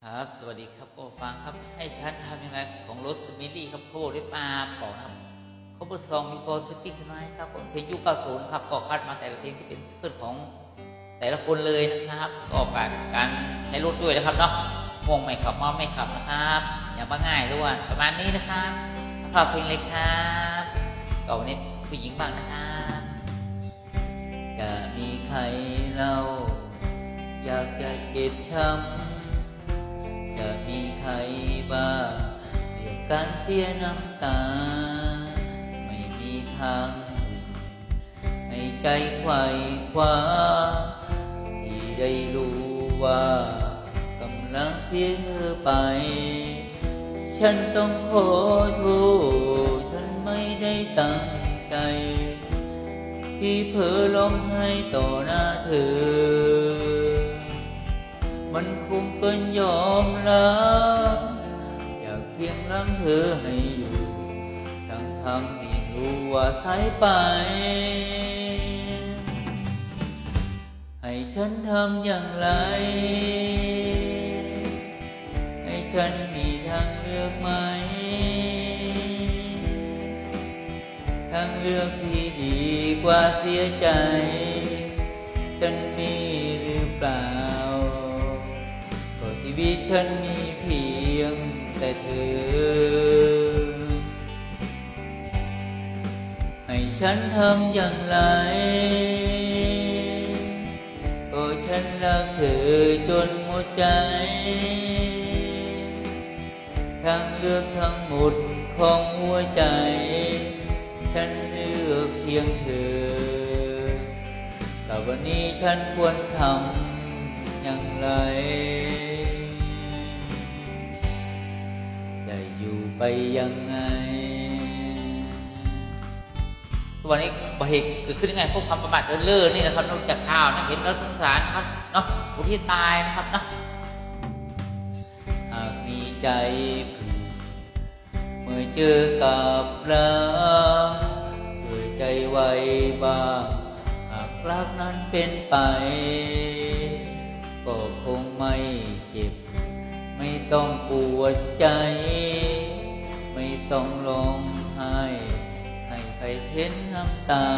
ครับสวัสดีครับก็ฟังครับให้ชัดทำยังไงของรถสมิลี่ครับโคด้วยปาล์มบอกนะครับเขาเปิดซองมีโปรสติ๊กขึ้นมาให้ครับเพลงยุค90ครับก็คัดมาแต่ละเพลงที่เป็นเพื่อนของแต่ละคนเลยนะครับก็ฝากการใช้รถด้วยนะครับเนาะง่วงไม่ขับเมาไม่ขับนะครับอย่ามาง่ายด้วยประมาณนี้นะครับฝากเพลงเลยครับก็วันนี้ผู้หญิงบ้างนะครับจะมีใครเล่าอยากจะเจ็บช้ำจะมีใครบ้างเกี่ยวกันเสียน้ำตาไม่มีทางให้ใจไขว่คว้าที่ได้รู้ว่ากำลังเสียเธอไปฉันต้องขอโทษฉันไม่ได้ตั้งใจที่เผลอร้องไห้ต่อหน้าเธอมันคงเกินยอมรับอยากเพียงรั้งเธอให้อยู่ทั้งที่รู้ว่าสายไปให้ฉันทำอย่างไรให้ฉันมีทางเลือกไหมทางเลือกที่ดีกว่าเสียใจฉันมีหรือเปล่าชีวิตฉันมีเพียงแต่เธอให้ฉันทำอย่างไรก็ฉันรักเธอจนหมดใจทั้งเลือกทั้งหมดของหัวใจฉันเลือกเพียงเธอแต่วันนี้ฉันควรทำอย่างไรจะอยู่ไปยังไงวันนี้บเหตุเกิดขึ้นยังไงพวกความประมาทเลิศนี่นะครับนอกจากข่าวนะเห็นแล้วสงสารครับเนาะผู้ที่ตายนะครับนะหากมีใจเมื่อเจอกับเราเปิดใจไว้บ้างหากรักนั้นเป็นไปก็คงไม่เจ็บไม่ต้องปวดใจไม่ต้องร้องไห้ให้ใครเห็นน้ำตา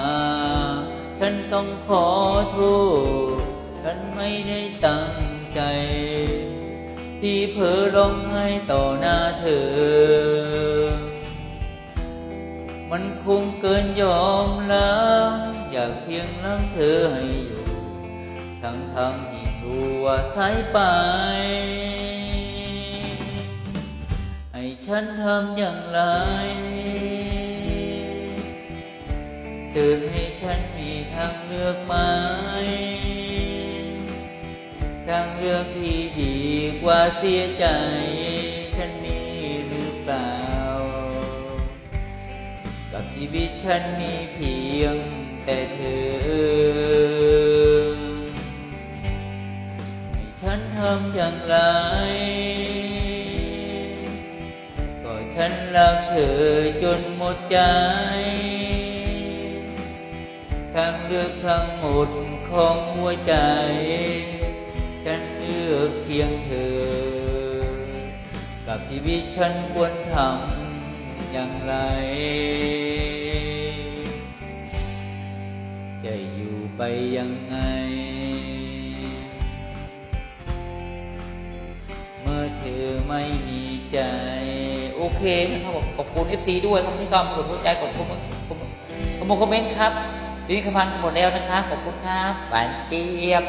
ฉันต้องขอโทษฉันไม่ได้ตั้งใจที่เผลอร้องไห้ต่อหน้าเธอมันคงเกินยอมแล้วอยากเพียงรักเธอให้อยู่ทั้งที่รู้ว่าสายไปให้ฉันทำอย่างไรเธอให้ฉันมีทางเลือกไหมทางเลือกที่ดีกว่าเสียใจฉันมีหรือเปล่ากับชีวิตฉันมีเพียงแต่เธอให้ฉันทำอย่างไรก็ฉันรักเธอจนหมดใจทั้งเลือกทั้งหมดของหัวใจฉันเลือกเพียงเธอกับชีวิตฉันควรทำอย่างไรจะอยู่ไปยังไงเมื่อเธอไม่มีใจโอเคนะครับขอบคุณ FC ด้วยครับที่กำลังกดหัวใจกดคอมเมนต์ครับทีนี้คำพันหมดแล้วนะครับขอบคุณครับหวานเจี๊ยบ